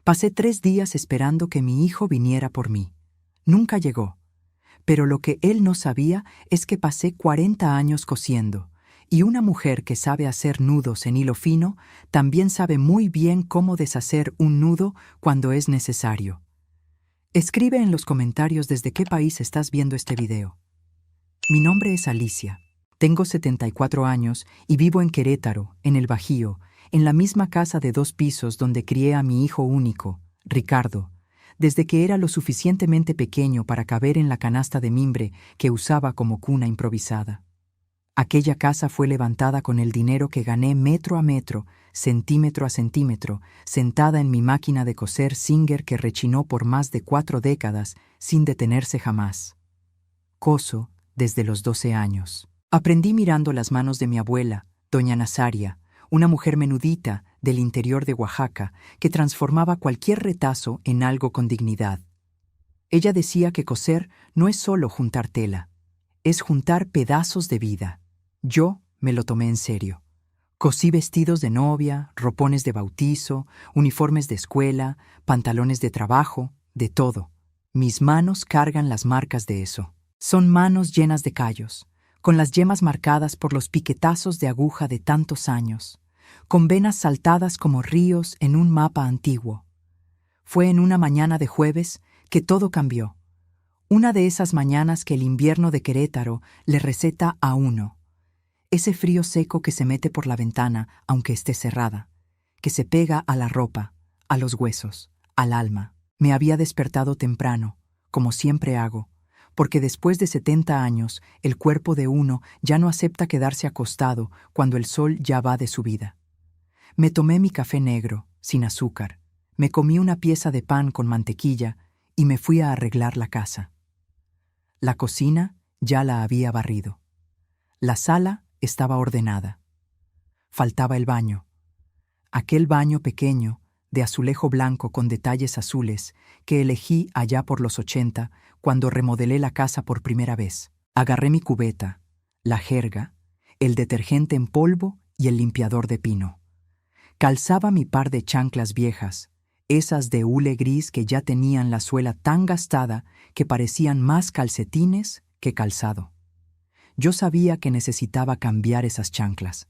Pasé 3 días esperando que mi hijo viniera por mí. Nunca llegó. Pero lo que él no sabía es que pasé 40 años cosiendo, y una mujer que sabe hacer nudos en hilo fino también sabe muy bien cómo deshacer un nudo cuando es necesario. Escribe en los comentarios desde qué país estás viendo este video. Mi nombre es Alicia. Tengo 74 años y vivo en Querétaro, en el Bajío, en la misma casa de 2 pisos donde crié a mi hijo único, Ricardo, desde que era lo suficientemente pequeño para caber en la canasta de mimbre que usaba como cuna improvisada. Aquella casa fue levantada con el dinero que gané metro a metro, centímetro a centímetro, sentada en mi máquina de coser Singer que rechinó por más de 4 décadas sin detenerse jamás. Coso desde los 12 años. Aprendí mirando las manos de mi abuela, doña Nazaria, una mujer menudita del interior de Oaxaca que transformaba cualquier retazo en algo con dignidad. Ella decía que coser no es solo juntar tela, es juntar pedazos de vida. Yo me lo tomé en serio. Cosí vestidos de novia, ropones de bautizo, uniformes de escuela, pantalones de trabajo, de todo. Mis manos cargan las marcas de eso. Son manos llenas de callos, con las yemas marcadas por los piquetazos de aguja de tantos años, con venas saltadas como ríos en un mapa antiguo. Fue en una mañana de jueves que todo cambió. Una de esas mañanas que el invierno de Querétaro le receta a uno. Ese frío seco que se mete por la ventana, aunque esté cerrada, que se pega a la ropa, a los huesos, al alma. Me había despertado temprano, como siempre hago, porque después de 70 años el cuerpo de uno ya no acepta quedarse acostado cuando el sol ya va de subida. Me tomé mi café negro, sin azúcar, me comí una pieza de pan con mantequilla y me fui a arreglar la casa. La cocina ya la había barrido. La sala estaba ordenada. Faltaba el baño. Aquel baño pequeño, de azulejo blanco con detalles azules, que elegí allá por los 80, cuando remodelé la casa por primera vez. Agarré mi cubeta, la jerga, el detergente en polvo y el limpiador de pino. Calzaba mi par de chanclas viejas, esas de hule gris que ya tenían la suela tan gastada que parecían más calcetines que calzado. Yo sabía que necesitaba cambiar esas chanclas.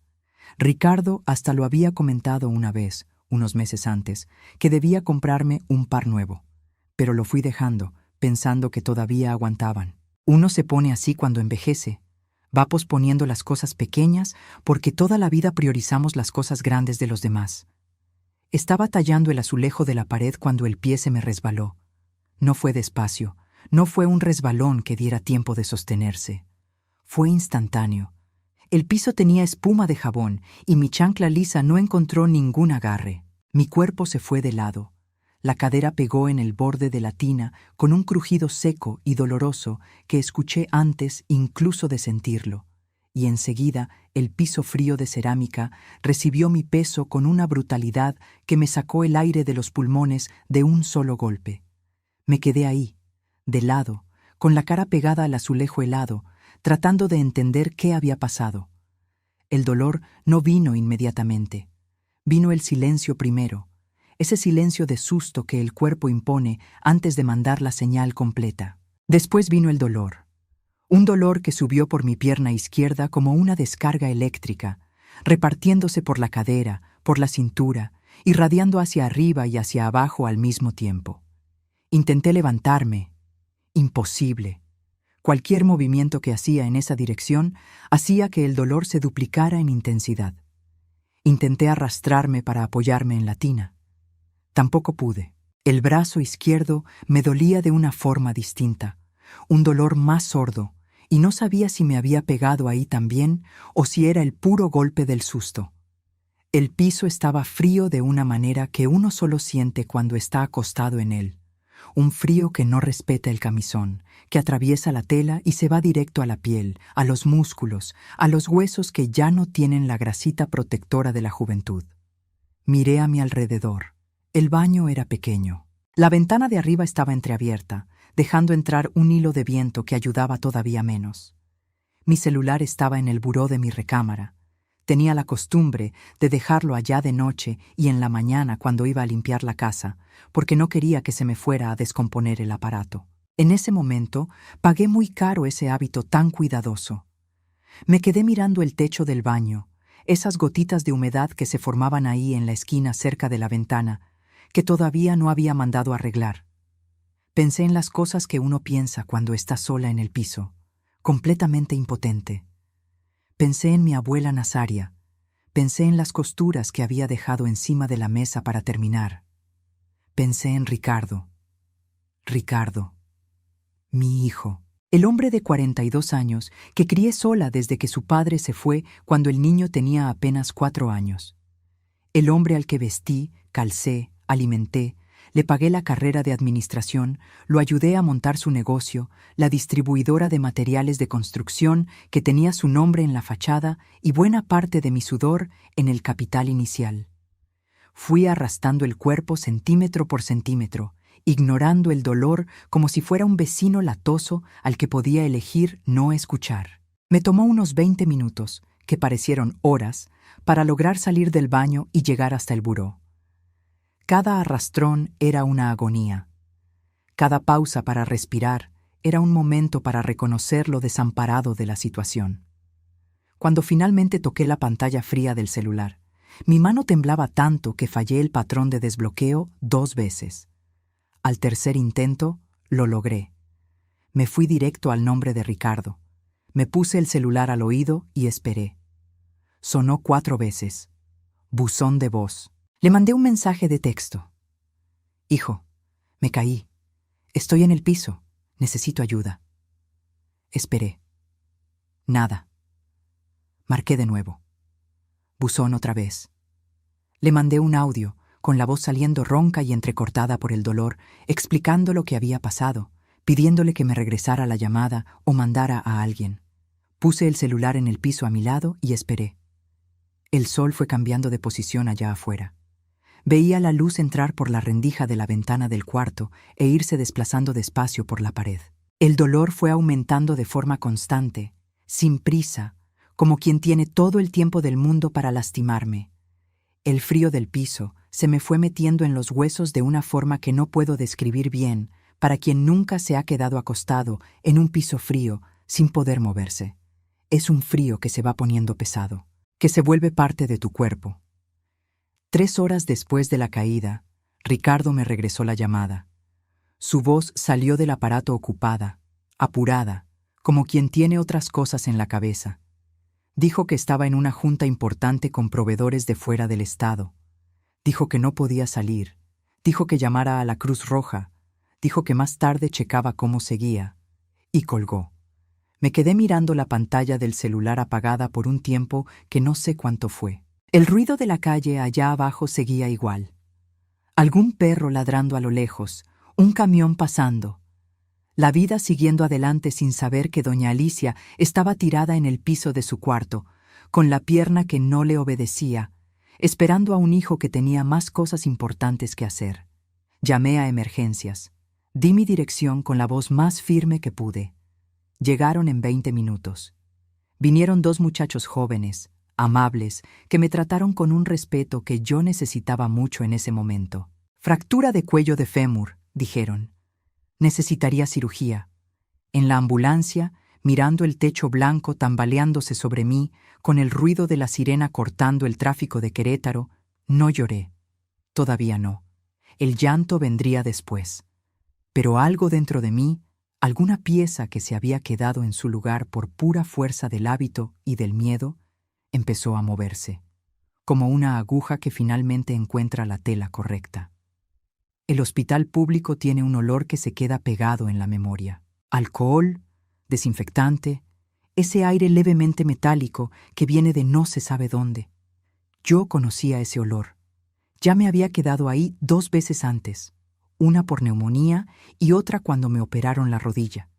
Ricardo hasta lo había comentado una vez, unos meses antes, que debía comprarme un par nuevo, pero lo fui dejando, pensando que todavía aguantaban. Uno se pone así cuando envejece. Va posponiendo las cosas pequeñas porque toda la vida priorizamos las cosas grandes de los demás. Estaba tallando el azulejo de la pared cuando el pie se me resbaló. No fue despacio, no fue un resbalón que diera tiempo de sostenerse. Fue instantáneo. El piso tenía espuma de jabón y mi chancla lisa no encontró ningún agarre. Mi cuerpo se fue de lado. La cadera pegó en el borde de la tina con un crujido seco y doloroso que escuché antes incluso de sentirlo, y enseguida el piso frío de cerámica recibió mi peso con una brutalidad que me sacó el aire de los pulmones de un solo golpe. Me quedé ahí, de lado, con la cara pegada al azulejo helado, tratando de entender qué había pasado. El dolor no vino inmediatamente. Vino el silencio primero, ese silencio de susto que el cuerpo impone antes de mandar la señal completa. Después vino el dolor. Un dolor que subió por mi pierna izquierda como una descarga eléctrica, repartiéndose por la cadera, por la cintura, irradiando hacia arriba y hacia abajo al mismo tiempo. Intenté levantarme. Imposible. Cualquier movimiento que hacía en esa dirección hacía que el dolor se duplicara en intensidad. Intenté arrastrarme para apoyarme en la tina. Tampoco pude. El brazo izquierdo me dolía de una forma distinta, un dolor más sordo, y no sabía si me había pegado ahí también o si era el puro golpe del susto. El piso estaba frío de una manera que uno solo siente cuando está acostado en él. Un frío que no respeta el camisón, que atraviesa la tela y se va directo a la piel, a los músculos, a los huesos que ya no tienen la grasita protectora de la juventud. Miré a mi alrededor. El baño era pequeño. La ventana de arriba estaba entreabierta, dejando entrar un hilo de viento que ayudaba todavía menos. Mi celular estaba en el buró de mi recámara. Tenía la costumbre de dejarlo allá de noche y en la mañana cuando iba a limpiar la casa, porque no quería que se me fuera a descomponer el aparato. En ese momento, pagué muy caro ese hábito tan cuidadoso. Me quedé mirando el techo del baño, esas gotitas de humedad que se formaban ahí en la esquina cerca de la ventana, que todavía no había mandado arreglar. Pensé en las cosas que uno piensa cuando está sola en el piso, completamente impotente. Pensé en mi abuela Nazaria. Pensé en las costuras que había dejado encima de la mesa para terminar. Pensé en Ricardo. Ricardo, mi hijo. El hombre de 42 años que crié sola desde que su padre se fue cuando el niño tenía apenas 4 años. El hombre al que vestí, calcé, alimenté, le pagué la carrera de administración, lo ayudé a montar su negocio, la distribuidora de materiales de construcción que tenía su nombre en la fachada y buena parte de mi sudor en el capital inicial. Fui arrastrando el cuerpo centímetro por centímetro, ignorando el dolor como si fuera un vecino latoso al que podía elegir no escuchar. Me tomó unos 20 minutos, que parecieron horas, para lograr salir del baño y llegar hasta el buró. Cada arrastrón era una agonía. Cada pausa para respirar era un momento para reconocer lo desamparado de la situación. Cuando finalmente toqué la pantalla fría del celular, mi mano temblaba tanto que fallé el patrón de desbloqueo 2 veces. Al tercer intento, lo logré. Me fui directo al nombre de Ricardo. Me puse el celular al oído y esperé. Sonó 4 veces. Buzón de voz. Le mandé un mensaje de texto. Hijo, me caí. Estoy en el piso. Necesito ayuda. Esperé. Nada. Marqué de nuevo. Buzón otra vez. Le mandé un audio, con la voz saliendo ronca y entrecortada por el dolor, explicando lo que había pasado, pidiéndole que me regresara la llamada o mandara a alguien. Puse el celular en el piso a mi lado y esperé. El sol fue cambiando de posición allá afuera. Veía la luz entrar por la rendija de la ventana del cuarto e irse desplazando despacio por la pared. El dolor fue aumentando de forma constante, sin prisa, como quien tiene todo el tiempo del mundo para lastimarme. El frío del piso se me fue metiendo en los huesos de una forma que no puedo describir bien para quien nunca se ha quedado acostado en un piso frío sin poder moverse. Es un frío que se va poniendo pesado, que se vuelve parte de tu cuerpo. 3 horas después de la caída, Ricardo me regresó la llamada. Su voz salió del aparato ocupada, apurada, como quien tiene otras cosas en la cabeza. Dijo que estaba en una junta importante con proveedores de fuera del estado. Dijo que no podía salir. Dijo que llamara a la Cruz Roja. Dijo que más tarde checaba cómo seguía. Y colgó. Me quedé mirando la pantalla del celular apagada por un tiempo que no sé cuánto fue. El ruido de la calle allá abajo seguía igual. Algún perro ladrando a lo lejos, un camión pasando. La vida siguiendo adelante sin saber que doña Alicia estaba tirada en el piso de su cuarto, con la pierna que no le obedecía, esperando a un hijo que tenía más cosas importantes que hacer. Llamé a emergencias. Di mi dirección con la voz más firme que pude. Llegaron en 20 minutos. Vinieron 2 muchachos jóvenes, amables, que me trataron con un respeto que yo necesitaba mucho en ese momento. Fractura de cuello de fémur, dijeron. Necesitaría cirugía. En la ambulancia, mirando el techo blanco tambaleándose sobre mí, con el ruido de la sirena cortando el tráfico de Querétaro, no lloré. Todavía no. El llanto vendría después. Pero algo dentro de mí, alguna pieza que se había quedado en su lugar por pura fuerza del hábito y del miedo, empezó a moverse, como una aguja que finalmente encuentra la tela correcta. El hospital público tiene un olor que se queda pegado en la memoria. Alcohol, desinfectante, ese aire levemente metálico que viene de no se sabe dónde. Yo conocía ese olor. Ya me había quedado ahí 2 veces antes, una por neumonía y otra cuando me operaron la rodilla.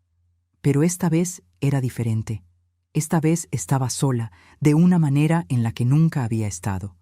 Pero esta vez era diferente. Esta vez estaba sola, de una manera en la que nunca había estado.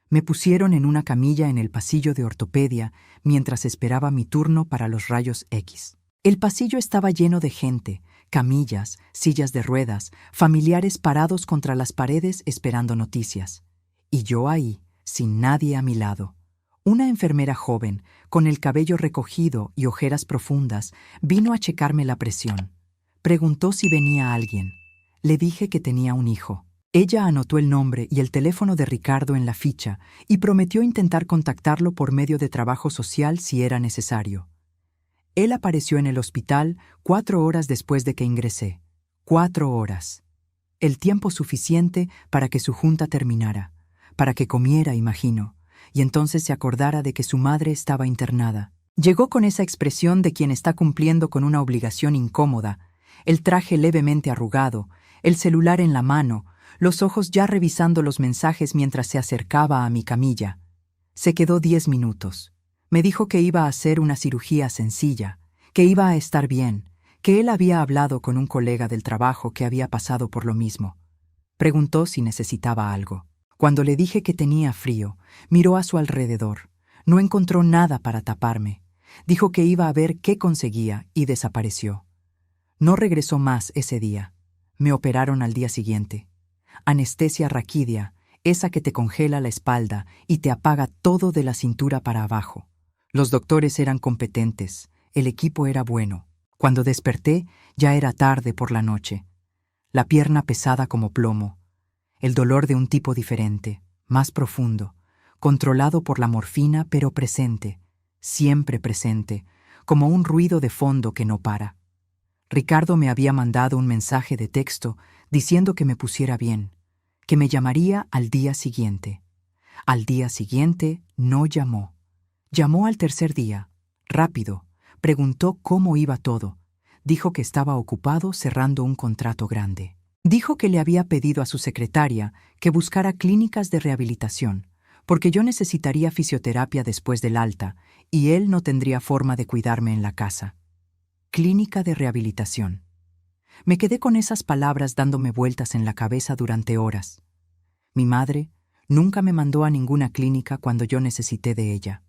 Me pusieron en una camilla en el pasillo de ortopedia mientras esperaba mi turno para los rayos X. El pasillo estaba lleno de gente, Camillas, sillas de ruedas, familiares parados contra las paredes esperando noticias. Y yo ahí, sin nadie a mi lado. Una enfermera joven, con el cabello recogido y ojeras profundas, vino a checarme la presión. Preguntó si venía alguien. Le dije que tenía un hijo. Ella anotó el nombre y el teléfono de Ricardo en la ficha y prometió intentar contactarlo por medio de trabajo social si era necesario. Él apareció en el hospital 4 horas después de que ingresé. 4 horas. El tiempo suficiente para que su junta terminara, para que comiera, imagino, y entonces se acordara de que su madre estaba internada. Llegó con esa expresión de quien está cumpliendo con una obligación incómoda, el traje levemente arrugado, el celular en la mano, los ojos ya revisando los mensajes mientras se acercaba a mi camilla. Se quedó 10 minutos. Me dijo que iba a hacer una cirugía sencilla, que iba a estar bien, que él había hablado con un colega del trabajo que había pasado por lo mismo. Preguntó si necesitaba algo. Cuando le dije que tenía frío, miró a su alrededor. No encontró nada para taparme. Dijo que iba a ver qué conseguía y desapareció. No regresó más ese día. Me operaron al día siguiente. Anestesia raquídea, esa que te congela la espalda y te apaga todo de la cintura para abajo. Los doctores eran competentes, el equipo era bueno. Cuando desperté, ya era tarde por la noche. La pierna pesada como plomo. El dolor de un tipo diferente, más profundo, controlado por la morfina pero presente, siempre presente, como un ruido de fondo que no para. Ricardo me había mandado un mensaje de texto diciendo que me pusiera bien, que me llamaría al día siguiente. Al día siguiente no llamó. Llamó al tercer día, rápido, preguntó cómo iba todo. Dijo que estaba ocupado cerrando un contrato grande. Dijo que le había pedido a su secretaria que buscara clínicas de rehabilitación, porque yo necesitaría fisioterapia después del alta y él no tendría forma de cuidarme en la casa. Clínica de rehabilitación. Me quedé con esas palabras dándome vueltas en la cabeza durante horas. Mi madre nunca me mandó a ninguna clínica cuando yo necesité de ella.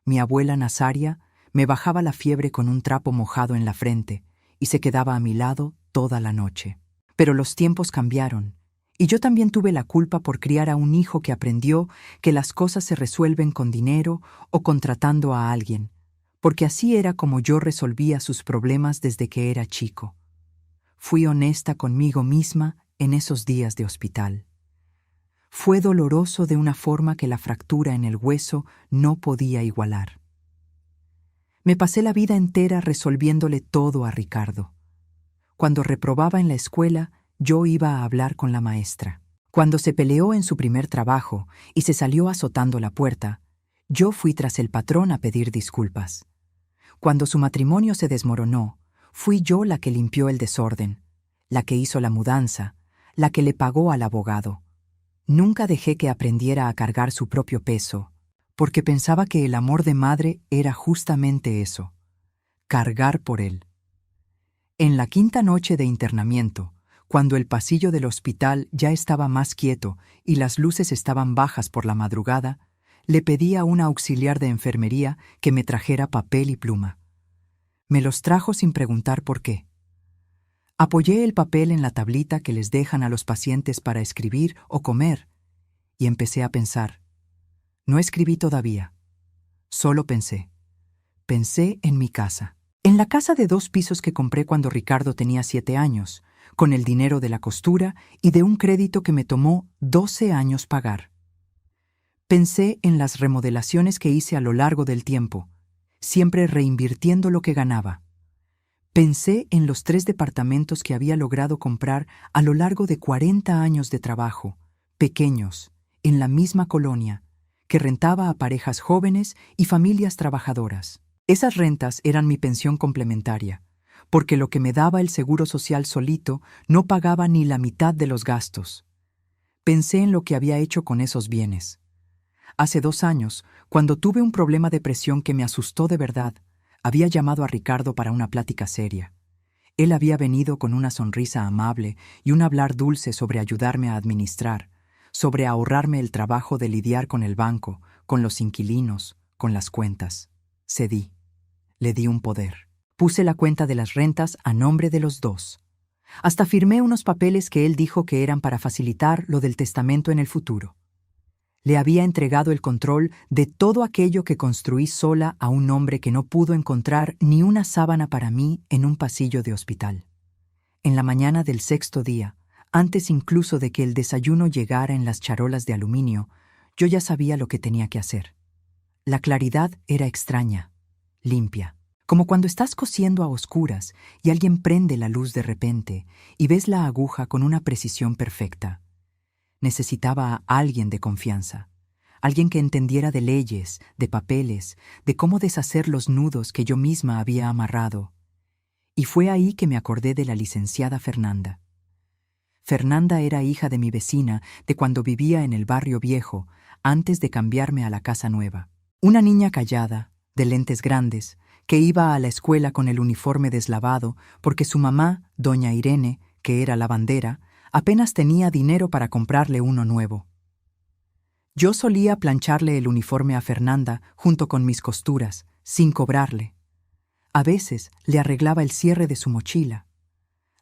Mi abuela Nazaria me bajaba la fiebre con un trapo mojado en la frente y se quedaba a mi lado toda la noche. Pero los tiempos cambiaron, y yo también tuve la culpa por criar a un hijo que aprendió que las cosas se resuelven con dinero o contratando a alguien, porque así era como yo resolvía sus problemas desde que era chico. Fui honesta conmigo misma en esos días de hospital. Fue doloroso de una forma que la fractura en el hueso no podía igualar. Me pasé la vida entera resolviéndole todo a Ricardo. Cuando reprobaba en la escuela, yo iba a hablar con la maestra. Cuando se peleó en su primer trabajo y se salió azotando la puerta, yo fui tras el patrón a pedir disculpas. Cuando su matrimonio se desmoronó, fui yo la que limpió el desorden, la que hizo la mudanza, la que le pagó al abogado. Nunca dejé que aprendiera a cargar su propio peso, porque pensaba que el amor de madre era justamente eso, cargar por él. En la quinta noche de internamiento, cuando el pasillo del hospital ya estaba más quieto y las luces estaban bajas por la madrugada, le pedí a una auxiliar de enfermería que me trajera papel y pluma. Me los trajo sin preguntar por qué. Apoyé el papel en la tablita que les dejan a los pacientes para escribir o comer, y empecé a pensar. No escribí todavía. Solo pensé. Pensé en mi casa. En la casa de 2 pisos que compré cuando Ricardo tenía 7 años, con el dinero de la costura y de un crédito que me tomó 12 años pagar. Pensé en las remodelaciones que hice a lo largo del tiempo, siempre reinvirtiendo lo que ganaba. Pensé en los 3 departamentos que había logrado comprar a lo largo de 40 años de trabajo, pequeños, en la misma colonia, que rentaba a parejas jóvenes y familias trabajadoras. Esas rentas eran mi pensión complementaria, porque lo que me daba el seguro social solito no pagaba ni la mitad de los gastos. Pensé en lo que había hecho con esos bienes. Hace 2 años, cuando tuve un problema de presión que me asustó de verdad, había llamado a Ricardo para una plática seria. Él había venido con una sonrisa amable y un hablar dulce sobre ayudarme a administrar, sobre ahorrarme el trabajo de lidiar con el banco, con los inquilinos, con las cuentas. Cedí. Le di un poder. Puse la cuenta de las rentas a nombre de los dos. Hasta firmé unos papeles que él dijo que eran para facilitar lo del testamento en el futuro. Le había entregado el control de todo aquello que construí sola a un hombre que no pudo encontrar ni una sábana para mí en un pasillo de hospital. En la mañana del 6º día, antes incluso de que el desayuno llegara en las charolas de aluminio, yo ya sabía lo que tenía que hacer. La claridad era extraña, limpia, como cuando estás cosiendo a oscuras y alguien prende la luz de repente y ves la aguja con una precisión perfecta. Necesitaba a alguien de confianza, alguien que entendiera de leyes, de papeles, de cómo deshacer los nudos que yo misma había amarrado. Y fue ahí que me acordé de la licenciada Fernanda. Fernanda era hija de mi vecina de cuando vivía en el barrio viejo, antes de cambiarme a la casa nueva. Una niña callada, de lentes grandes, que iba a la escuela con el uniforme deslavado porque su mamá, doña Irene, que era lavandera, apenas tenía dinero para comprarle uno nuevo. Yo solía plancharle el uniforme a Fernanda junto con mis costuras, sin cobrarle. A veces le arreglaba el cierre de su mochila.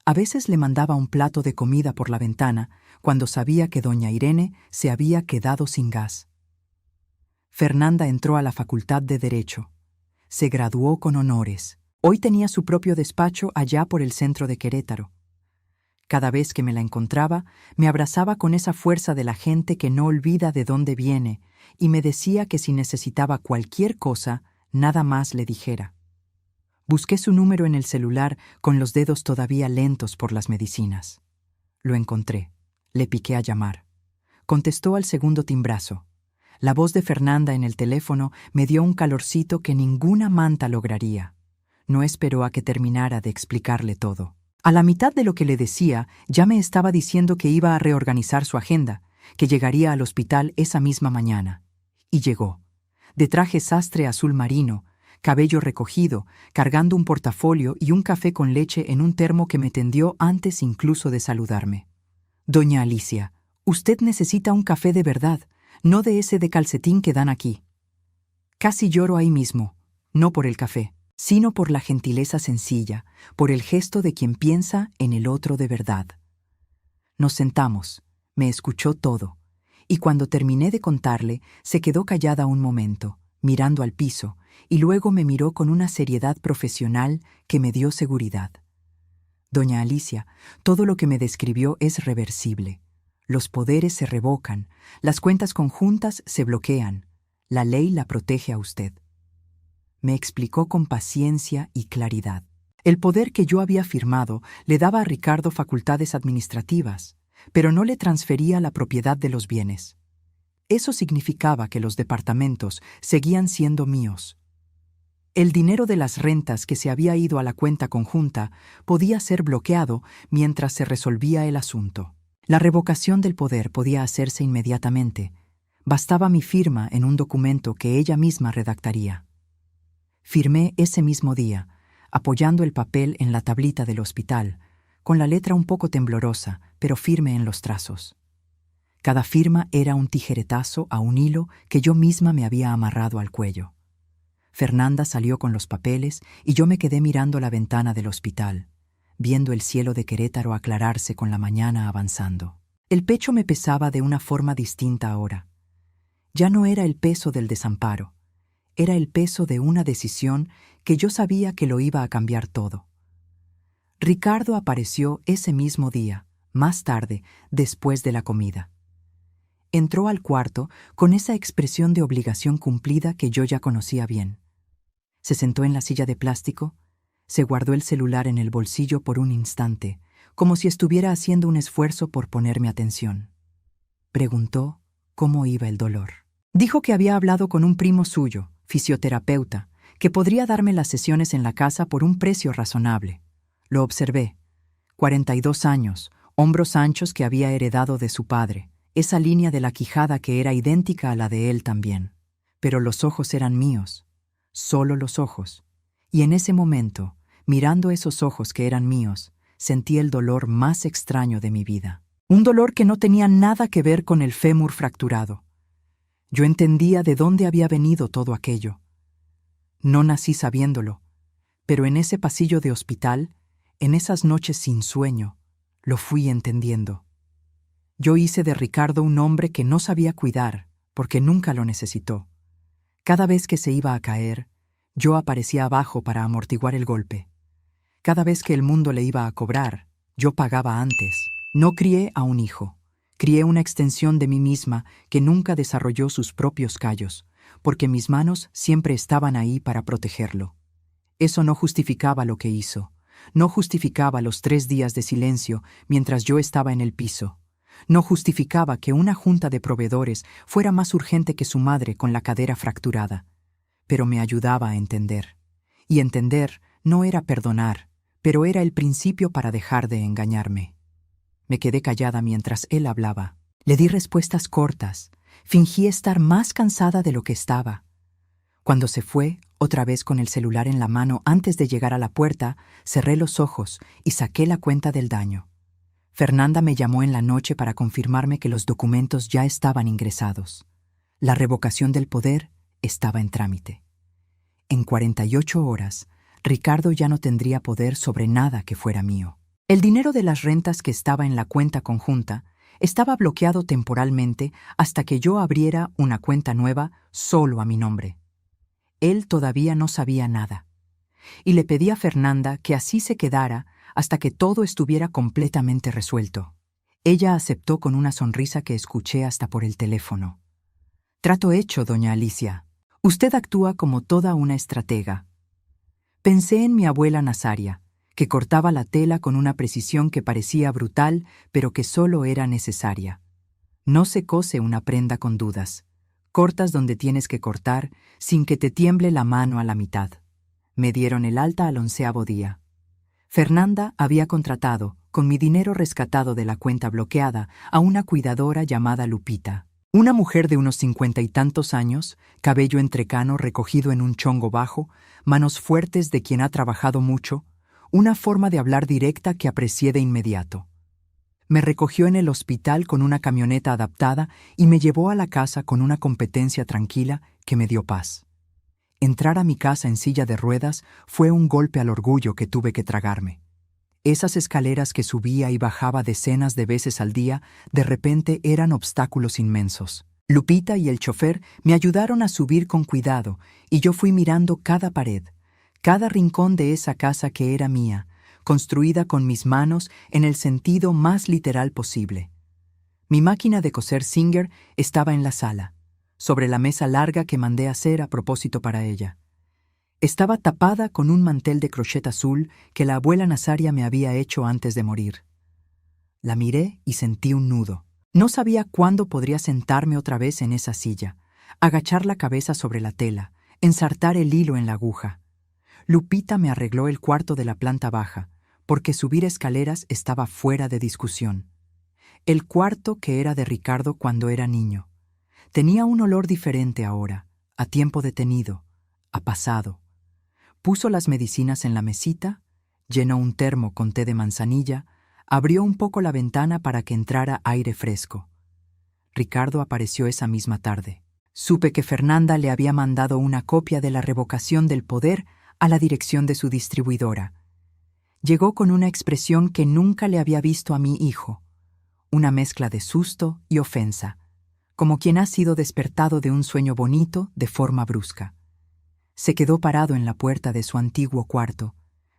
A veces le mandaba un plato de comida por la ventana cuando sabía que doña Irene se había quedado sin gas. Fernanda entró a la Facultad de Derecho. Se graduó con honores. Hoy tenía su propio despacho allá por el centro de Querétaro. Cada vez que me la encontraba, me abrazaba con esa fuerza de la gente que no olvida de dónde viene y me decía que si necesitaba cualquier cosa, nada más le dijera. Busqué su número en el celular con los dedos todavía lentos por las medicinas. Lo encontré. Le piqué a llamar. Contestó al segundo timbrazo. La voz de Fernanda en el teléfono me dio un calorcito que ninguna manta lograría. No esperó a que terminara de explicarle todo. A la mitad de lo que le decía, ya me estaba diciendo que iba a reorganizar su agenda, que llegaría al hospital esa misma mañana. Y llegó, de traje sastre azul marino, cabello recogido, cargando un portafolio y un café con leche en un termo que me tendió antes incluso de saludarme. «Doña Alicia, usted necesita un café de verdad, no de ese de calcetín que dan aquí». Casi lloro ahí mismo, no por el café, sino por la gentileza sencilla, por el gesto de quien piensa en el otro de verdad. Nos sentamos, me escuchó todo, y cuando terminé de contarle, se quedó callada un momento, mirando al piso, y luego me miró con una seriedad profesional que me dio seguridad. «Doña Alicia, todo lo que me describió es reversible. Los poderes se revocan, las cuentas conjuntas se bloquean. La ley la protege a usted». Me explicó con paciencia y claridad. El poder que yo había firmado le daba a Ricardo facultades administrativas, pero no le transfería la propiedad de los bienes. Eso significaba que los departamentos seguían siendo míos. El dinero de las rentas que se había ido a la cuenta conjunta podía ser bloqueado mientras se resolvía el asunto. La revocación del poder podía hacerse inmediatamente. Bastaba mi firma en un documento que ella misma redactaría. Firmé ese mismo día, apoyando el papel en la tablita del hospital, con la letra un poco temblorosa, pero firme en los trazos. Cada firma era un tijeretazo a un hilo que yo misma me había amarrado al cuello. Fernanda salió con los papeles y yo me quedé mirando la ventana del hospital, viendo el cielo de Querétaro aclararse con la mañana avanzando. El pecho me pesaba de una forma distinta ahora. Ya no era el peso del desamparo. Era el peso de una decisión que yo sabía que lo iba a cambiar todo. Ricardo apareció ese mismo día, más tarde, después de la comida. Entró al cuarto con esa expresión de obligación cumplida que yo ya conocía bien. Se sentó en la silla de plástico, se guardó el celular en el bolsillo por un instante, como si estuviera haciendo un esfuerzo por ponerme atención. Preguntó cómo iba el dolor. Dijo que había hablado con un primo suyo, fisioterapeuta, que podría darme las sesiones en la casa por un precio razonable. Lo observé. 42 años, hombros anchos que había heredado de su padre, esa línea de la quijada que era idéntica a la de él también. Pero los ojos eran míos, solo los ojos. Y en ese momento, mirando esos ojos que eran míos, sentí el dolor más extraño de mi vida. Un dolor que no tenía nada que ver con el fémur fracturado. Yo entendía de dónde había venido todo aquello. No nací sabiéndolo, Pero en ese pasillo de hospital, en esas noches sin sueño, lo fui entendiendo. Yo hice de Ricardo un hombre que no sabía cuidar, porque nunca lo necesitó. Cada vez que se iba a caer, yo aparecía abajo para amortiguar el golpe. Cada vez que el mundo le iba a cobrar, yo pagaba antes. No crié a un hijo. Crié una extensión de mí misma que nunca desarrolló sus propios callos, porque mis manos siempre estaban ahí para protegerlo. Eso no justificaba lo que hizo. No justificaba los 3 días de silencio mientras yo estaba en el piso. No justificaba que una junta de proveedores fuera más urgente que su madre con la cadera fracturada. Pero me ayudaba a entender. Y entender no era perdonar, pero era el principio para dejar de engañarme. Me quedé callada mientras él hablaba. Le di respuestas cortas. Fingí estar más cansada de lo que estaba. Cuando se fue, otra vez con el celular en la mano antes de llegar a la puerta, cerré los ojos y saqué la cuenta del daño. Fernanda me llamó en la noche para confirmarme que los documentos ya estaban ingresados. La revocación del poder estaba en trámite. En 48 horas, Ricardo ya no tendría poder sobre nada que fuera mío. El dinero de las rentas que estaba en la cuenta conjunta estaba bloqueado temporalmente hasta que yo abriera una cuenta nueva solo a mi nombre. Él todavía no sabía nada, y le pedí a Fernanda que así se quedara hasta que todo estuviera completamente resuelto. Ella aceptó con una sonrisa que escuché hasta por el teléfono. Trato hecho, doña Alicia. Usted actúa como toda una estratega. Pensé en mi abuela Nazaria, que cortaba la tela con una precisión que parecía brutal, pero que solo era necesaria. No se cose una prenda con dudas. Cortas donde tienes que cortar, sin que te tiemble la mano a la mitad. Me dieron el alta al 11º día. Fernanda había contratado, con mi dinero rescatado de la cuenta bloqueada, a una cuidadora llamada Lupita. Una mujer de unos 50 y tantos años, cabello entrecano recogido en un chongo bajo, manos fuertes de quien ha trabajado mucho, una forma de hablar directa que aprecié de inmediato. Me recogió en el hospital con una camioneta adaptada y me llevó a la casa con una competencia tranquila que me dio paz. Entrar a mi casa en silla de ruedas fue un golpe al orgullo que tuve que tragarme. Esas escaleras que subía y bajaba decenas de veces al día, de repente eran obstáculos inmensos. Lupita y el chofer me ayudaron a subir con cuidado y yo fui mirando cada pared, cada rincón de esa casa que era mía, construida con mis manos en el sentido más literal posible. Mi máquina de coser Singer estaba en la sala, sobre la mesa larga que mandé hacer a propósito para ella. Estaba tapada con un mantel de crochet azul que la abuela Nazaria me había hecho antes de morir. La miré y sentí un nudo. No sabía cuándo podría sentarme otra vez en esa silla, agachar la cabeza sobre la tela, ensartar el hilo en la aguja. Lupita me arregló el cuarto de la planta baja, porque subir escaleras estaba fuera de discusión. El cuarto que era de Ricardo cuando era niño. Tenía un olor diferente ahora, a tiempo detenido, a pasado. Puso las medicinas en la mesita, llenó un termo con té de manzanilla, abrió un poco la ventana para que entrara aire fresco. Ricardo apareció esa misma tarde. Supe que Fernanda le había mandado una copia de la revocación del poder a la dirección de su distribuidora. Llegó con una expresión que nunca le había visto a mi hijo, una mezcla de susto y ofensa, como quien ha sido despertado de un sueño bonito de forma brusca. Se quedó parado en la puerta de su antiguo cuarto,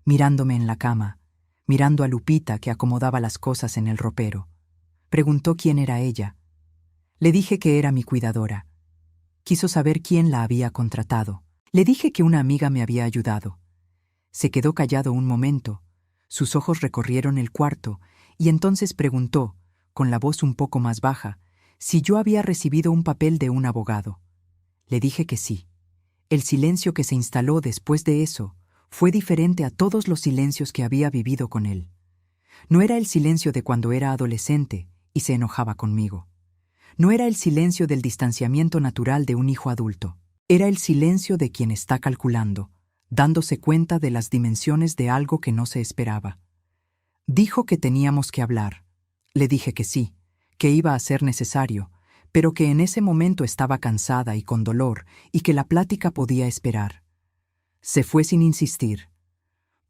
mirándome en la cama, mirando a Lupita que acomodaba las cosas en el ropero. Preguntó quién era ella. Le dije que era mi cuidadora. Quiso saber quién la había contratado. Le dije que una amiga me había ayudado. Se quedó callado un momento. Sus ojos recorrieron el cuarto y entonces preguntó, con la voz un poco más baja, si yo había recibido un papel de un abogado. Le dije que sí. El silencio que se instaló después de eso fue diferente a todos los silencios que había vivido con él. No era el silencio de cuando era adolescente y se enojaba conmigo. No era el silencio del distanciamiento natural de un hijo adulto. Era el silencio de quien está calculando, dándose cuenta de las dimensiones de algo que no se esperaba. Dijo que teníamos que hablar. Le dije que sí, que iba a ser necesario, pero que en ese momento estaba cansada y con dolor y que la plática podía esperar. Se fue sin insistir.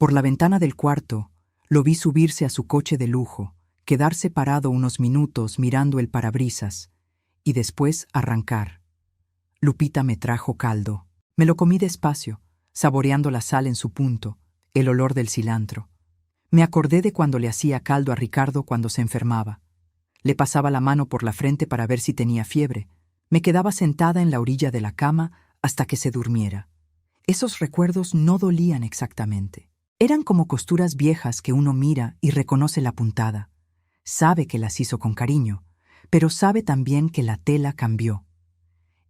Por la ventana del cuarto, lo vi subirse a su coche de lujo, quedarse parado unos minutos mirando el parabrisas, y después arrancar. Lupita me trajo caldo. Me lo comí despacio, saboreando la sal en su punto, el olor del cilantro. Me acordé de cuando le hacía caldo a Ricardo cuando se enfermaba. Le pasaba la mano por la frente para ver si tenía fiebre. Me quedaba sentada en la orilla de la cama hasta que se durmiera. Esos recuerdos no dolían exactamente. Eran como costuras viejas que uno mira y reconoce la puntada. Sabe que las hizo con cariño, pero sabe también que la tela cambió.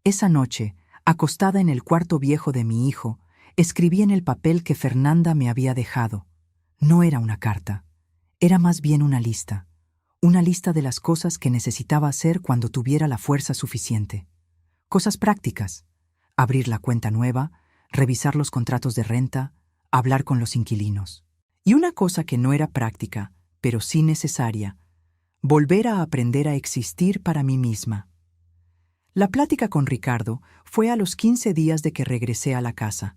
Esa noche, acostada en el cuarto viejo de mi hijo, escribí en el papel que Fernanda me había dejado. No era una carta, era más bien una lista de las cosas que necesitaba hacer cuando tuviera la fuerza suficiente. Cosas prácticas: abrir la cuenta nueva, revisar los contratos de renta, hablar con los inquilinos. Y una cosa que no era práctica, pero sí necesaria: volver a aprender a existir para mí misma. La plática con Ricardo fue a los 15 días de que regresé a la casa.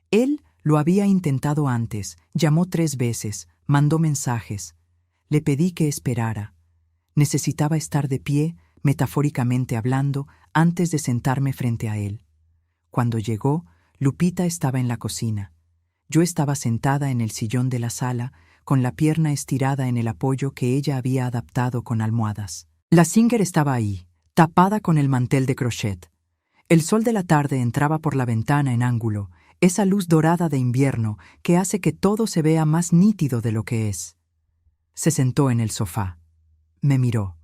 Él lo había intentado antes, llamó 3 veces, mandó mensajes. Le pedí que esperara. Necesitaba estar de pie, metafóricamente hablando, antes de sentarme frente a él. Cuando llegó, Lupita estaba en la cocina. Yo estaba sentada en el sillón de la sala, con la pierna estirada en el apoyo que ella había adaptado con almohadas. La Singer estaba ahí, tapada con el mantel de crochet. El sol de la tarde entraba por la ventana en ángulo, esa luz dorada de invierno que hace que todo se vea más nítido de lo que es. Se sentó en el sofá. Me miró.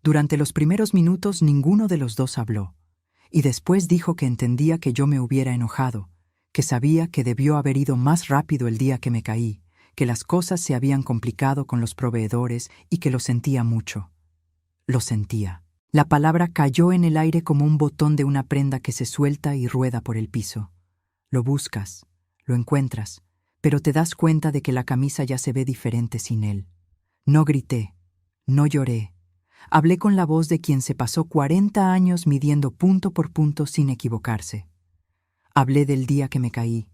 Durante los primeros minutos ninguno de los dos habló, y después dijo que entendía que yo me hubiera enojado, que sabía que debió haber ido más rápido el día que me caí, que las cosas se habían complicado con los proveedores y que lo sentía mucho. Lo sentía. La palabra cayó en el aire como un botón de una prenda que se suelta y rueda por el piso. Lo buscas, lo encuentras, pero te das cuenta de que la camisa ya se ve diferente sin él. No grité, no lloré. Hablé con la voz de quien se pasó 40 años midiendo punto por punto sin equivocarse. Hablé del día que me caí,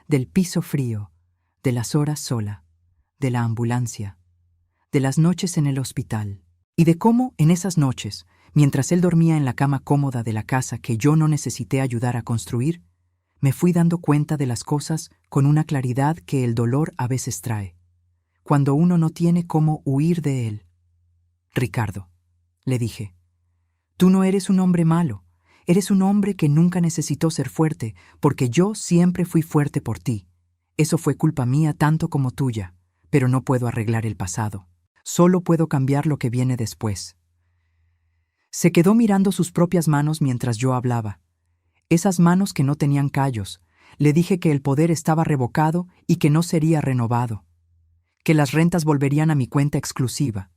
del piso frío, de las horas sola, de la ambulancia, de las noches en el hospital, y de cómo, en esas noches, mientras él dormía en la cama cómoda de la casa que yo no necesité ayudar a construir, me fui dando cuenta de las cosas con una claridad que el dolor a veces trae, cuando uno no tiene cómo huir de él. Ricardo, le dije, tú no eres un hombre malo, eres un hombre que nunca necesitó ser fuerte, porque yo siempre fui fuerte por ti. Eso fue culpa mía tanto como tuya, pero no puedo arreglar el pasado. Solo puedo cambiar lo que viene después. Se quedó mirando sus propias manos mientras yo hablaba. Esas manos que no tenían callos. Le dije que el poder estaba revocado y que no sería renovado. Que las rentas volverían a mi cuenta exclusiva.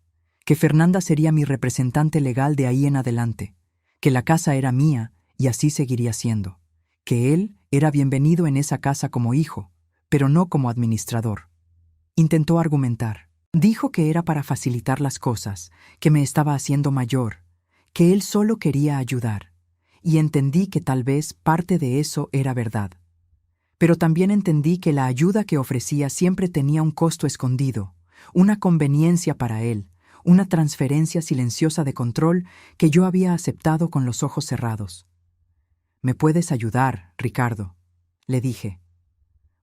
Que Fernanda sería mi representante legal de ahí en adelante. Que la casa era mía y así seguiría siendo. Que él era bienvenido en esa casa como hijo, pero no como administrador. Intentó argumentar. Dijo que era para facilitar las cosas, que me estaba haciendo mayor, que él solo quería ayudar. Y entendí que tal vez parte de eso era verdad. Pero también entendí que la ayuda que ofrecía siempre tenía un costo escondido, una conveniencia para él, una transferencia silenciosa de control que yo había aceptado con los ojos cerrados. «Me puedes ayudar, Ricardo», le dije.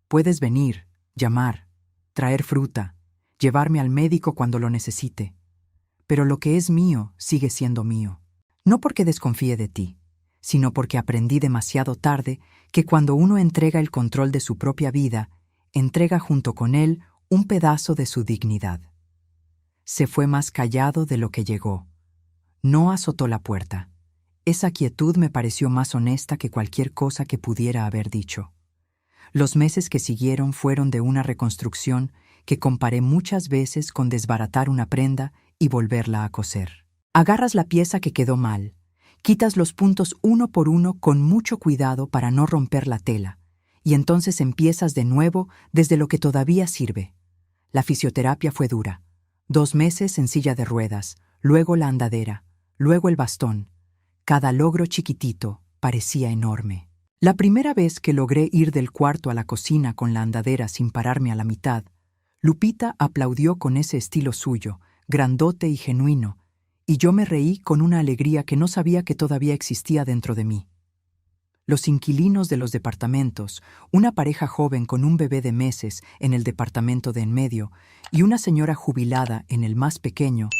«Puedes venir, llamar, traer fruta, llevarme al médico cuando lo necesite. Pero lo que es mío sigue siendo mío. No porque desconfíe de ti, sino porque aprendí demasiado tarde que cuando uno entrega el control de su propia vida, entrega junto con él un pedazo de su dignidad». Se fue más callado de lo que llegó. No azotó la puerta. Esa quietud me pareció más honesta que cualquier cosa que pudiera haber dicho. Los meses que siguieron fueron de una reconstrucción que comparé muchas veces con desbaratar una prenda y volverla a coser. Agarras la pieza que quedó mal, quitas los puntos uno por uno con mucho cuidado para no romper la tela, y entonces empiezas de nuevo desde lo que todavía sirve. La fisioterapia fue dura. 2 meses en silla de ruedas, luego la andadera, luego el bastón. Cada logro chiquitito parecía enorme. La primera vez que logré ir del cuarto a la cocina con la andadera sin pararme a la mitad, Lupita aplaudió con ese estilo suyo, grandote y genuino, y yo me reí con una alegría que no sabía que todavía existía dentro de mí. Los inquilinos de los departamentos, una pareja joven con un bebé de meses en el departamento de en medio y una señora jubilada en el más pequeño,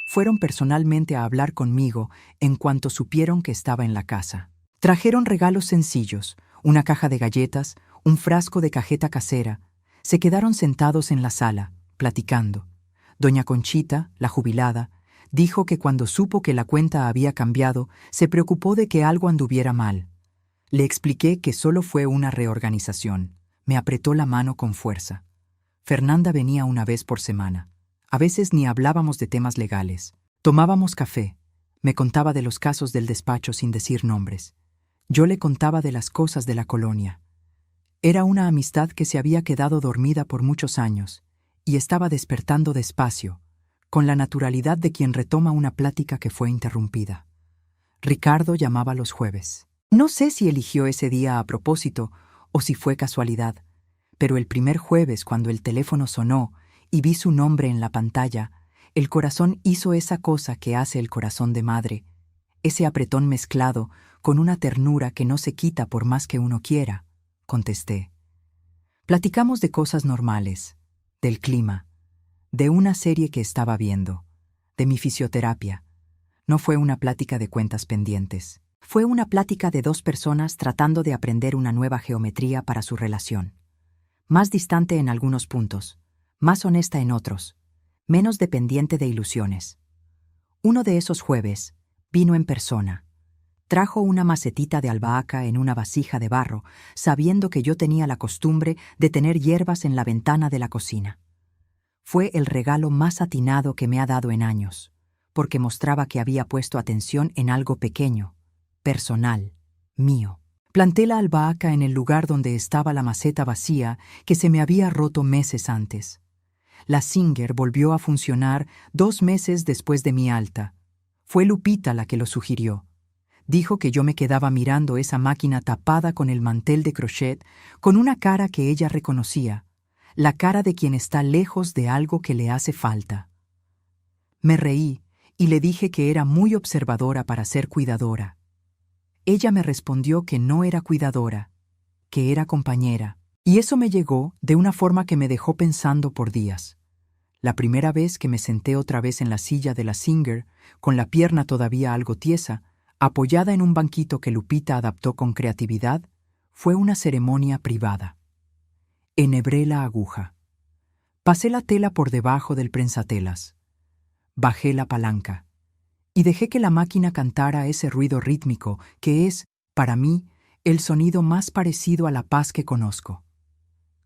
fueron personalmente a hablar conmigo en cuanto supieron que estaba en la casa. Trajeron regalos sencillos, una caja de galletas, un frasco de cajeta casera. Se quedaron sentados en la sala, platicando. Doña Conchita, la jubilada, dijo que cuando supo que la cuenta había cambiado, se preocupó de que algo anduviera mal. Le expliqué que solo fue una reorganización. Me apretó la mano con fuerza. Fernanda venía una vez por semana. A veces ni hablábamos de temas legales. Tomábamos café. Me contaba de los casos del despacho sin decir nombres. Yo le contaba de las cosas de la colonia. Era una amistad que se había quedado dormida por muchos años y estaba despertando despacio, con la naturalidad de quien retoma una plática que fue interrumpida. Ricardo llamaba los jueves. No sé si eligió ese día a propósito o si fue casualidad, pero el primer jueves, cuando el teléfono sonó y vi su nombre en la pantalla, el corazón hizo esa cosa que hace el corazón de madre, ese apretón mezclado con una ternura que no se quita por más que uno quiera, contesté. Platicamos de cosas normales, del clima, de una serie que estaba viendo, de mi fisioterapia. No fue una plática de cuentas pendientes. Fue una plática de dos personas tratando de aprender una nueva geometría para su relación. Más distante en algunos puntos, más honesta en otros, menos dependiente de ilusiones. Uno de esos jueves vino en persona. Trajo una macetita de albahaca en una vasija de barro, sabiendo que yo tenía la costumbre de tener hierbas en la ventana de la cocina. Fue el regalo más atinado que me ha dado en años, porque mostraba que había puesto atención en algo pequeño, personal, mío. Planté la albahaca en el lugar donde estaba la maceta vacía que se me había roto meses antes. La Singer volvió a funcionar 2 meses después de mi alta. Fue Lupita la que lo sugirió. Dijo que yo me quedaba mirando esa máquina tapada con el mantel de crochet, con una cara que ella reconocía, la cara de quien está lejos de algo que le hace falta. Me reí y le dije que era muy observadora para ser cuidadora. Ella me respondió que no era cuidadora, que era compañera, y eso me llegó de una forma que me dejó pensando por días. La primera vez que me senté otra vez en la silla de la Singer, con la pierna todavía algo tiesa, apoyada en un banquito que Lupita adaptó con creatividad, fue una ceremonia privada. Enhebré la aguja. Pasé la tela por debajo del prensatelas. Bajé la palanca. Y dejé que la máquina cantara ese ruido rítmico que es, para mí, el sonido más parecido a la paz que conozco.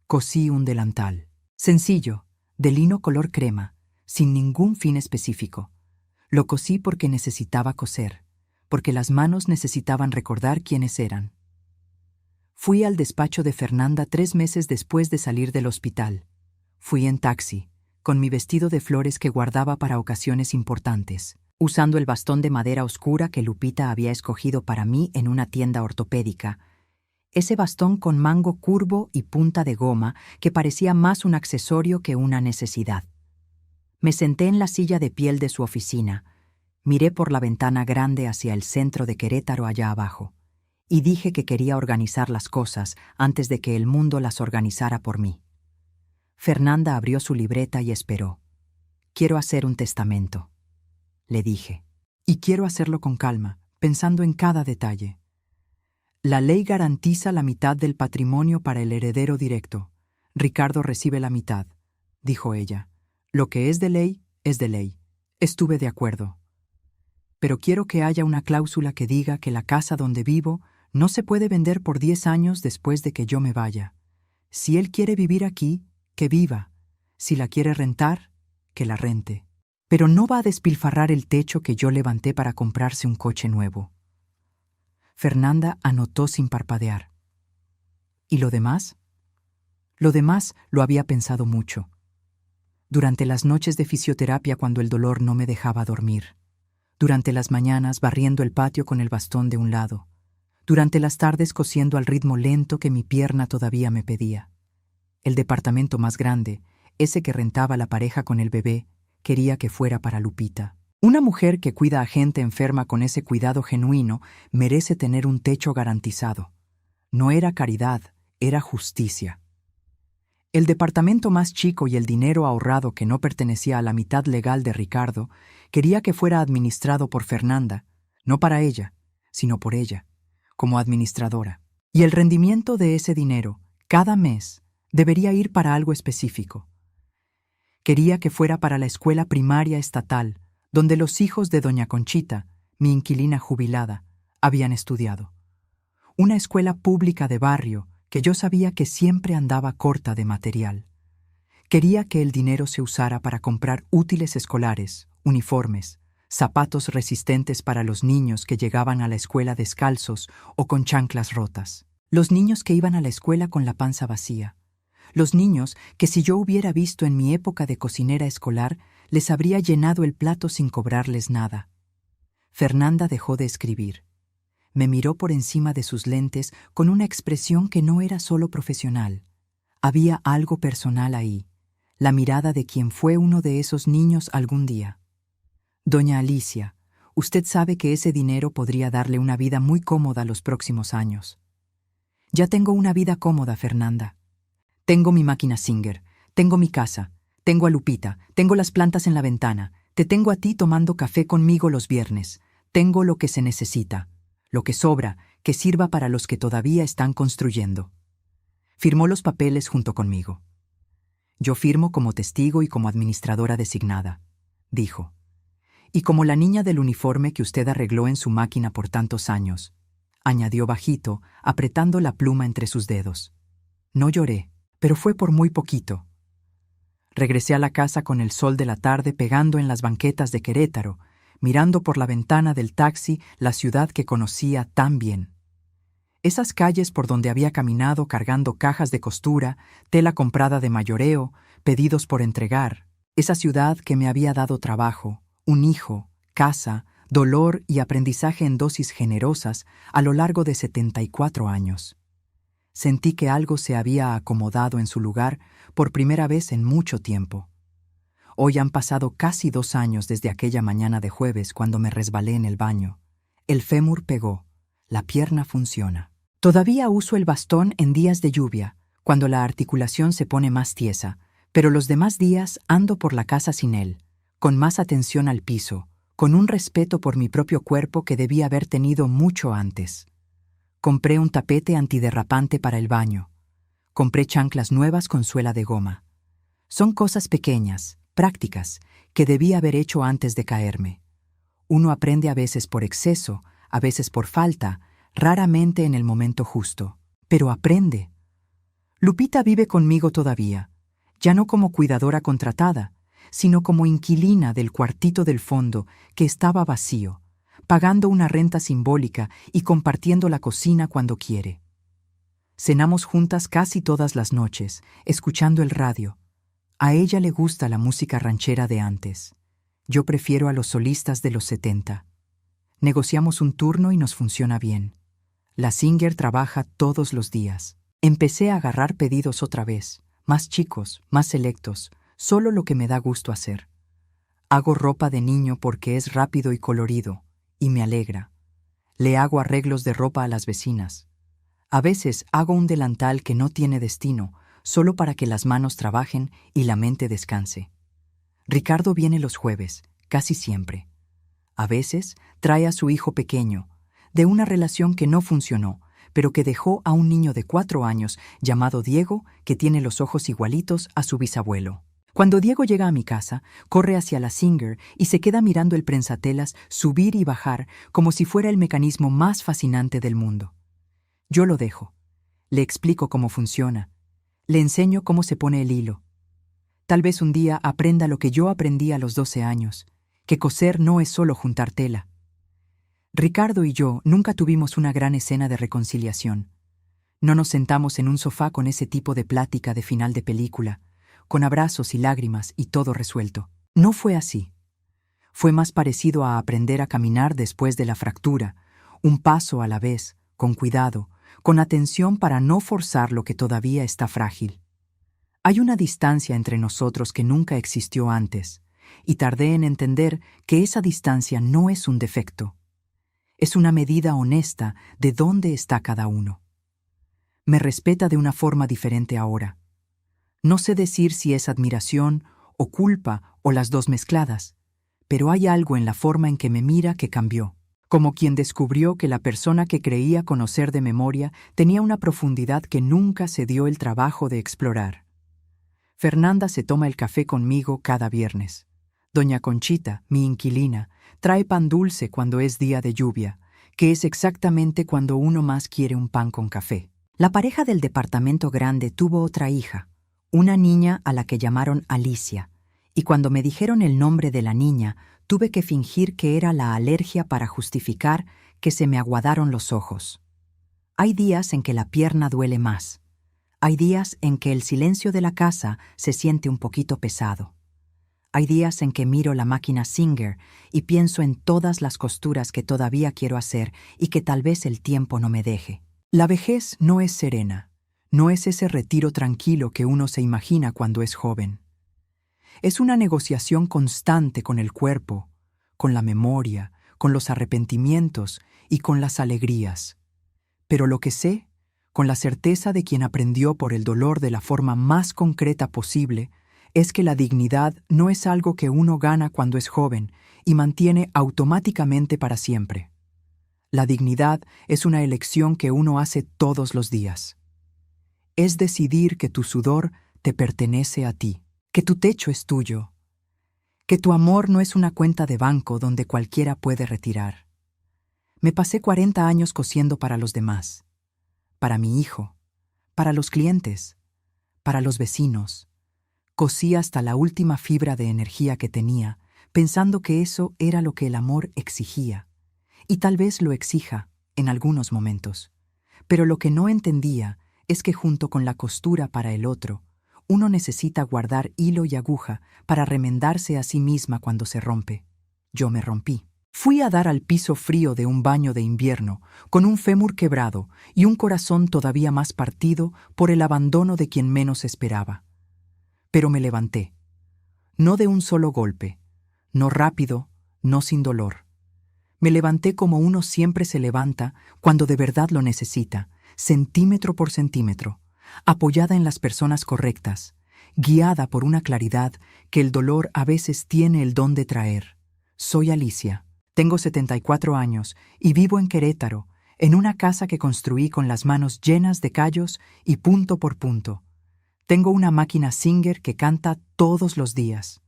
Cosí un delantal. Sencillo, de lino color crema, sin ningún fin específico. Lo cosí porque necesitaba coser, porque las manos necesitaban recordar quiénes eran. Fui al despacho de Fernanda 3 meses después de salir del hospital. Fui en taxi, con mi vestido de flores que guardaba para ocasiones importantes, usando el bastón de madera oscura que Lupita había escogido para mí en una tienda ortopédica. Ese bastón con mango curvo y punta de goma que parecía más un accesorio que una necesidad. Me senté en la silla de piel de su oficina, miré por la ventana grande hacia el centro de Querétaro allá abajo, y dije que quería organizar las cosas antes de que el mundo las organizara por mí. Fernanda abrió su libreta y esperó. Quiero hacer un testamento, le dije, y quiero hacerlo con calma, pensando en cada detalle. La ley garantiza la mitad del patrimonio para el heredero directo. Ricardo recibe la mitad, dijo ella. Lo que es de ley, es de ley. Estuve de acuerdo. Pero quiero que haya una cláusula que diga que la casa donde vivo no se puede vender por 10 años después de que yo me vaya. Si él quiere vivir aquí, que viva. Si la quiere rentar, que la rente. Pero no va a despilfarrar el techo que yo levanté para comprarse un coche nuevo. Fernanda anotó sin parpadear. ¿Y lo demás? Lo demás lo había pensado mucho. Durante las noches de fisioterapia cuando el dolor no me dejaba dormir. Durante las mañanas barriendo el patio con el bastón de un lado. durante las tardes cosiendo al ritmo lento que mi pierna todavía me pedía. El departamento más grande, ese que rentaba la pareja con el bebé, quería que fuera para Lupita. Una mujer que cuida a gente enferma con ese cuidado genuino merece tener un techo garantizado. No era caridad, era justicia. El departamento más chico y el dinero ahorrado que no pertenecía a la mitad legal de Ricardo quería que fuera administrado por Fernanda, no para ella, sino por ella, como administradora. Y el rendimiento de ese dinero, cada mes, debería ir para algo específico. Quería que fuera para la escuela primaria estatal, donde los hijos de doña Conchita, mi inquilina jubilada, habían estudiado. Una escuela pública de barrio que yo sabía que siempre andaba corta de material. Quería que el dinero se usara para comprar útiles escolares, uniformes, zapatos resistentes para los niños que llegaban a la escuela descalzos o con chanclas rotas. Los niños que iban a la escuela con la panza vacía. Los niños que si yo hubiera visto en mi época de cocinera escolar, les habría llenado el plato sin cobrarles nada. Fernanda dejó de escribir. Me miró por encima de sus lentes con una expresión que no era solo profesional. Había algo personal ahí, la mirada de quien fue uno de esos niños algún día. Doña Alicia, usted sabe que ese dinero podría darle una vida muy cómoda los próximos años. Ya tengo una vida cómoda, Fernanda. Tengo mi máquina Singer, tengo mi casa, tengo a Lupita, tengo las plantas en la ventana, te tengo a ti tomando café conmigo los viernes, tengo lo que se necesita, lo que sobra, que sirva para los que todavía están construyendo. Firmó los papeles junto conmigo. Yo firmo como testigo y como administradora designada, dijo. Y como la niña del uniforme que usted arregló en su máquina por tantos años, añadió bajito, apretando la pluma entre sus dedos. No lloré, pero fue por muy poquito. Regresé a la casa con el sol de la tarde pegando en las banquetas de Querétaro, mirando por la ventana del taxi la ciudad que conocía tan bien. Esas calles por donde había caminado cargando cajas de costura, tela comprada de mayoreo, pedidos por entregar. Esa ciudad que me había dado trabajo, un hijo, casa, dolor y aprendizaje en dosis generosas a lo largo de 74 años. Sentí que algo se había acomodado en su lugar por primera vez en mucho tiempo. Hoy han pasado casi 2 años desde aquella mañana de jueves cuando me resbalé en el baño. El fémur pegó, la pierna funciona. Todavía uso el bastón en días de lluvia, cuando la articulación se pone más tiesa, pero los demás días ando por la casa sin él, con más atención al piso, con un respeto por mi propio cuerpo que debía haber tenido mucho antes. Compré un tapete antiderrapante para el baño. Compré chanclas nuevas con suela de goma. Son cosas pequeñas, prácticas, que debí haber hecho antes de caerme. Uno aprende a veces por exceso, a veces por falta, raramente en el momento justo. Pero aprende. Lupita vive conmigo todavía, ya no como cuidadora contratada, sino como inquilina del cuartito del fondo que estaba vacío, pagando una renta simbólica y compartiendo la cocina cuando quiere. Cenamos juntas casi todas las noches, escuchando el radio. A ella le gusta la música ranchera de antes. Yo prefiero a los solistas de los 70. Negociamos un turno y nos funciona bien. La Singer trabaja todos los días. Empecé a agarrar pedidos otra vez, más chicos, más selectos, solo lo que me da gusto hacer. Hago ropa de niño porque es rápido y colorido, y me alegra. Le hago arreglos de ropa a las vecinas. A veces hago un delantal que no tiene destino, solo para que las manos trabajen y la mente descanse. Ricardo viene los jueves, casi siempre. A veces trae a su hijo pequeño, de una relación que no funcionó, pero que dejó a un niño de 4 años llamado Diego, que tiene los ojos igualitos a su bisabuelo. Cuando Diego llega a mi casa, corre hacia la Singer y se queda mirando el prensatelas subir y bajar como si fuera el mecanismo más fascinante del mundo. Yo lo dejo. Le explico cómo funciona. Le enseño cómo se pone el hilo. Tal vez un día aprenda lo que yo aprendí a los 12 años, que coser no es solo juntar tela. Ricardo y yo nunca tuvimos una gran escena de reconciliación. No nos sentamos en un sofá con ese tipo de plática de final de película, con abrazos y lágrimas y todo resuelto. No fue así. Fue más parecido a aprender a caminar después de la fractura, un paso a la vez, con cuidado, con atención para no forzar lo que todavía está frágil. Hay una distancia entre nosotros que nunca existió antes, y tardé en entender que esa distancia no es un defecto. Es una medida honesta de dónde está cada uno. Me respeta de una forma diferente ahora. No sé decir si es admiración o culpa o las dos mezcladas, pero hay algo en la forma en que me mira que cambió, como quien descubrió que la persona que creía conocer de memoria tenía una profundidad que nunca se dio el trabajo de explorar. Fernanda se toma el café conmigo cada viernes. Doña Conchita, mi inquilina, trae pan dulce cuando es día de lluvia, que es exactamente cuando uno más quiere un pan con café. La pareja del departamento grande tuvo otra hija, una niña a la que llamaron Alicia, y cuando me dijeron el nombre de la niña, tuve que fingir que era la alergia para justificar que se me aguadaron los ojos. Hay días en que la pierna duele más. Hay días en que el silencio de la casa se siente un poquito pesado. Hay días en que miro la máquina Singer y pienso en todas las costuras que todavía quiero hacer y que tal vez el tiempo no me deje. La vejez no es serena, no es ese retiro tranquilo que uno se imagina cuando es joven. Es una negociación constante con el cuerpo, con la memoria, con los arrepentimientos y con las alegrías. Pero lo que sé, con la certeza de quien aprendió por el dolor de la forma más concreta posible, es que la dignidad no es algo que uno gana cuando es joven y mantiene automáticamente para siempre. La dignidad es una elección que uno hace todos los días. Es decidir que tu sudor te pertenece a ti, que tu techo es tuyo, que tu amor no es una cuenta de banco donde cualquiera puede retirar. Me pasé 40 años cosiendo para los demás, para mi hijo, para los clientes, para los vecinos. Cosí hasta la última fibra de energía que tenía, pensando que eso era lo que el amor exigía. Y tal vez lo exija en algunos momentos. Pero lo que no entendía es que junto con la costura para el otro, uno necesita guardar hilo y aguja para remendarse a sí misma cuando se rompe. Yo me rompí. Fui a dar al piso frío de un baño de invierno, con un fémur quebrado y un corazón todavía más partido por el abandono de quien menos esperaba. Pero me levanté. No de un solo golpe, no rápido, no sin dolor. Me levanté como uno siempre se levanta cuando de verdad lo necesita, centímetro por centímetro, apoyada en las personas correctas, guiada por una claridad que el dolor a veces tiene el don de traer. Soy Alicia, tengo 74 años y vivo en Querétaro, en una casa que construí con las manos llenas de callos y punto por punto. Tengo una máquina Singer que canta todos los días.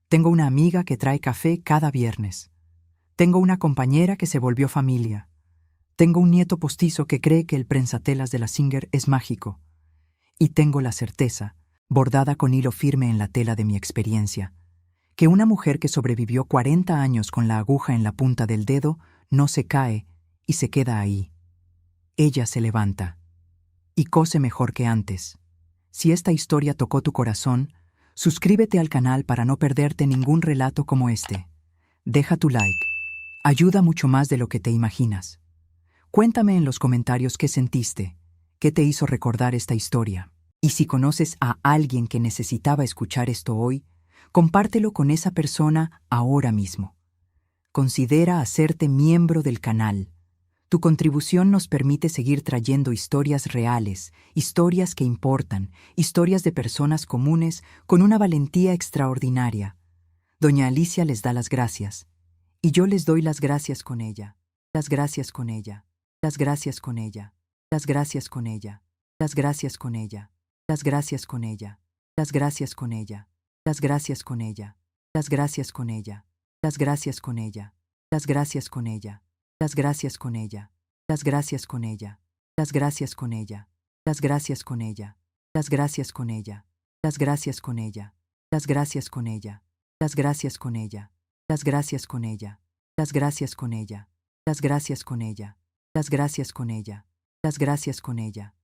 Tengo una amiga que trae café cada viernes. Tengo una compañera que se volvió familia. Tengo un nieto postizo que cree que el prensatelas de la Singer es mágico. Y tengo la certeza, bordada con hilo firme en la tela de mi experiencia, que una mujer que sobrevivió 40 años con la aguja en la punta del dedo no se cae y se queda ahí. Ella se levanta y cose mejor que antes. Si esta historia tocó tu corazón, suscríbete al canal para no perderte ningún relato como este. Deja tu like. Ayuda mucho más de lo que te imaginas. Cuéntame en los comentarios qué sentiste, qué te hizo recordar esta historia. Y si conoces a alguien que necesitaba escuchar esto hoy, compártelo con esa persona ahora mismo. Considera hacerte miembro del canal. Tu contribución nos permite seguir trayendo historias reales, historias que importan, historias de personas comunes con una valentía extraordinaria. Doña Alicia les da las gracias. Y yo les doy las gracias con ella, las gracias con ella, las gracias con ella, las gracias con ella, las gracias con ella, las gracias con ella, las gracias con ella, las gracias con ella, las gracias con ella, las gracias con ella, las gracias con ella, las gracias con ella, las gracias con ella, las gracias con ella, las gracias con ella, las gracias con ella, las gracias con ella, las gracias con ella, las gracias con ella. Las gracias con ella, las gracias con ella, las gracias con ella, las gracias con ella, las gracias con ella,